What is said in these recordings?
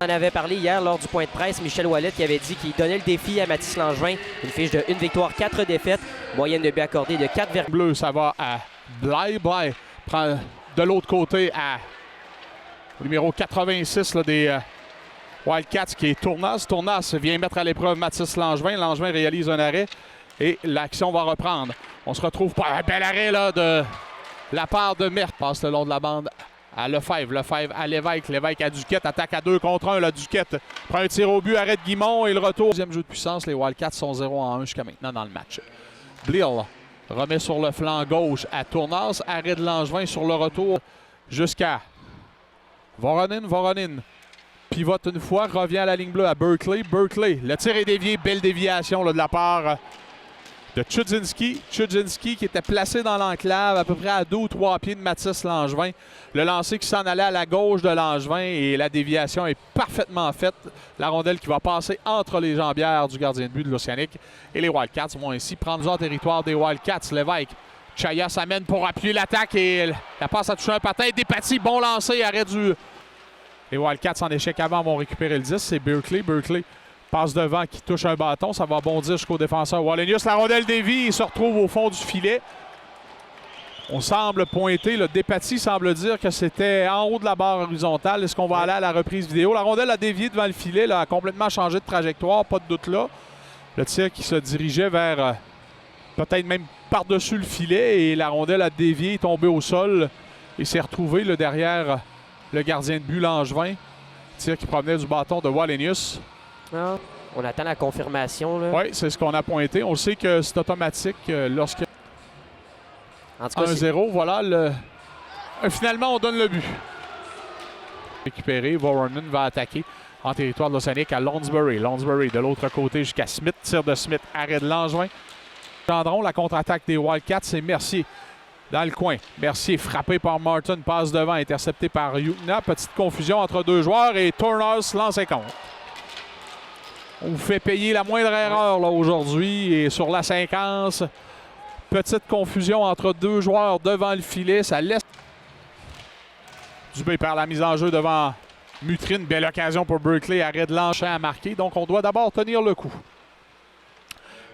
On en avait parlé hier lors du point de presse, Michel Ouellet qui avait dit qu'il donnait le défi à Mathis Langevin. Une fiche de 1 victoire, 4 défaites, moyenne de but accordée de 4,1. Bleu, ça va à Blais. Blais prend de l'autre côté à numéro 86 là, des Wildcats qui est Tournas. Tournas vient mettre à l'épreuve Mathis Langevin. Langevin réalise un arrêt et l'action va reprendre. On se retrouve par un bel arrêt là, de la part de Mert. Passe le long de la bande à Lefebvre. Lefebvre à Lévesque. Lévesque à Duquette. Attaque à 2 contre 1. La Duquette prend un tir au but. Arrête Guimond et le retour. Deuxième jeu de puissance. Les Wildcats sont 0-1 jusqu'à maintenant dans le match. Blill remet sur le flanc gauche à Tournas. Arrêt de Langevin sur le retour jusqu'à Voronin. Voronin pivote une fois. Revient à la ligne bleue à Berkeley. Berkeley. Le tir est dévié. Belle déviation là, de la part de Chudzinski. Chudzinski qui était placé dans l'enclave à peu près à 2 ou 3 pieds de Mathis Langevin. Le lancer qui s'en allait à la gauche de Langevin et la déviation est parfaitement faite. La rondelle qui va passer entre les jambières du gardien de but de l'Océanique. Et les Wildcats vont ainsi prendre en territoire des Wildcats. Lévesque. Chaya s'amène pour appuyer l'attaque et la passe a touché un patin. Despatie, bon lancer, arrêt du... Les Wildcats en échec avant vont récupérer le 10. C'est Berkeley. Berkeley passe devant qui touche un bâton. Ça va bondir jusqu'au défenseur Wallenius. La rondelle dévie et se retrouve au fond du filet. On semble pointer. Le Despatie semble dire que c'était en haut de la barre horizontale. Est-ce qu'on va aller à la reprise vidéo? La rondelle a dévié devant le filet. Là, a complètement changé de trajectoire. Pas de doute là. Le tir qui se dirigeait vers peut-être même par-dessus le filet. Et la rondelle a dévié, est tombée au sol. Et s'est retrouvé là, derrière le gardien de but Langevin. Tir qui provenait du bâton de Wallenius. Ah, on attend la confirmation. Oui, c'est ce qu'on a pointé. On sait que c'est automatique lorsque... En tout cas, 1-0, voilà. Finalement, on donne le but. Récupéré, Voronin va attaquer en territoire de l'Océanique à Lounsbury. Lounsbury de l'autre côté jusqu'à Smith. Tir de Smith, arrêt de Langevin. Gendron, la contre-attaque des Wildcats, c'est Mercier dans le coin. Mercier frappé par Martin, passe devant, intercepté par Yukna. Petite confusion entre deux joueurs et Tournas lance un compte. On vous fait payer la moindre erreur là aujourd'hui et sur la séquence. Petite confusion entre deux joueurs devant le filet. Ça laisse... Dubé perd la mise en jeu devant Mutrine. Belle occasion pour Berkeley. Arrêt de Langevin à marquer. Donc on doit d'abord tenir le coup.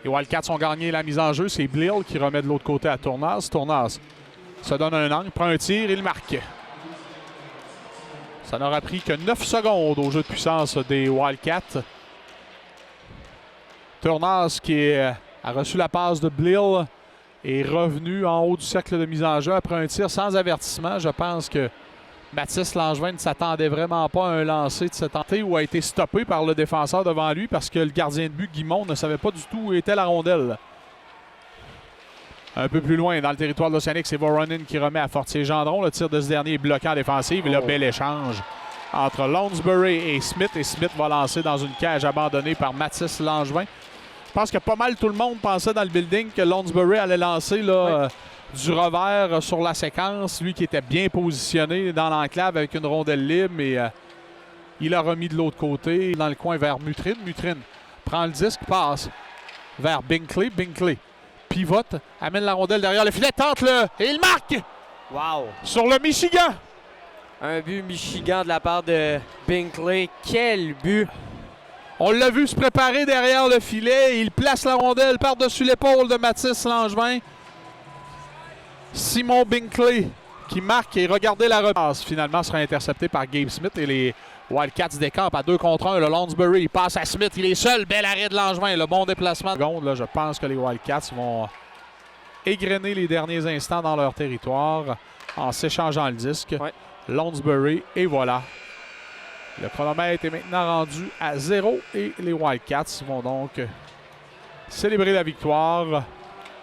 Les Wildcats ont gagné la mise en jeu. C'est Blill qui remet de l'autre côté à Tournas. Tournas se donne un angle, prend un tir, il marque. Ça n'aura pris que 9 secondes au jeu de puissance des Wildcats. Tournas qui a reçu la passe de Blill est revenu en haut du cercle de mise en jeu après un tir sans avertissement. Je pense que Mathis Langevin ne s'attendait vraiment pas à un lancer de cette entrée ou a été stoppé par le défenseur devant lui parce que le gardien de but Guimond ne savait pas du tout où était la rondelle. Un peu plus loin dans le territoire de l'Océanique, c'est Voronin qui remet à Fortier-Gendron. Le tir de ce dernier est bloqué en défensive. Et là, bel échange entre Lounsbury et Smith. Et Smith va lancer dans une cage abandonnée par Mathis Langevin. Je pense que pas mal tout le monde pensait dans le building que Lounsbury allait lancer là, du revers sur la séquence. Lui qui était bien positionné dans l'enclave avec une rondelle libre. Mais il a remis de l'autre côté dans le coin vers Mutrine. Mutrine prend le disque, passe vers Binkley. Binkley pivote, amène la rondelle derrière le filet, tente-le et il marque! Wow! Sur le Michigan! Un but Michigan de la part de Binkley. Quel but! On l'a vu se préparer derrière le filet. Il place la rondelle par-dessus l'épaule de Mathis Langevin. Simon Binkley qui marque et regardez la repasse. Finalement, sera intercepté par Gabe Smith et les Wildcats décampent à 2 contre 1. Le Lounsbury il passe à Smith. Il est seul. Bel arrêt de Langevin. Le bon déplacement. Là, je pense que les Wildcats vont égrener les derniers instants dans leur territoire en s'échangeant le disque. Ouais. Lounsbury et voilà. Le chronomètre est maintenant rendu à 0 et les Wildcats vont donc célébrer la victoire.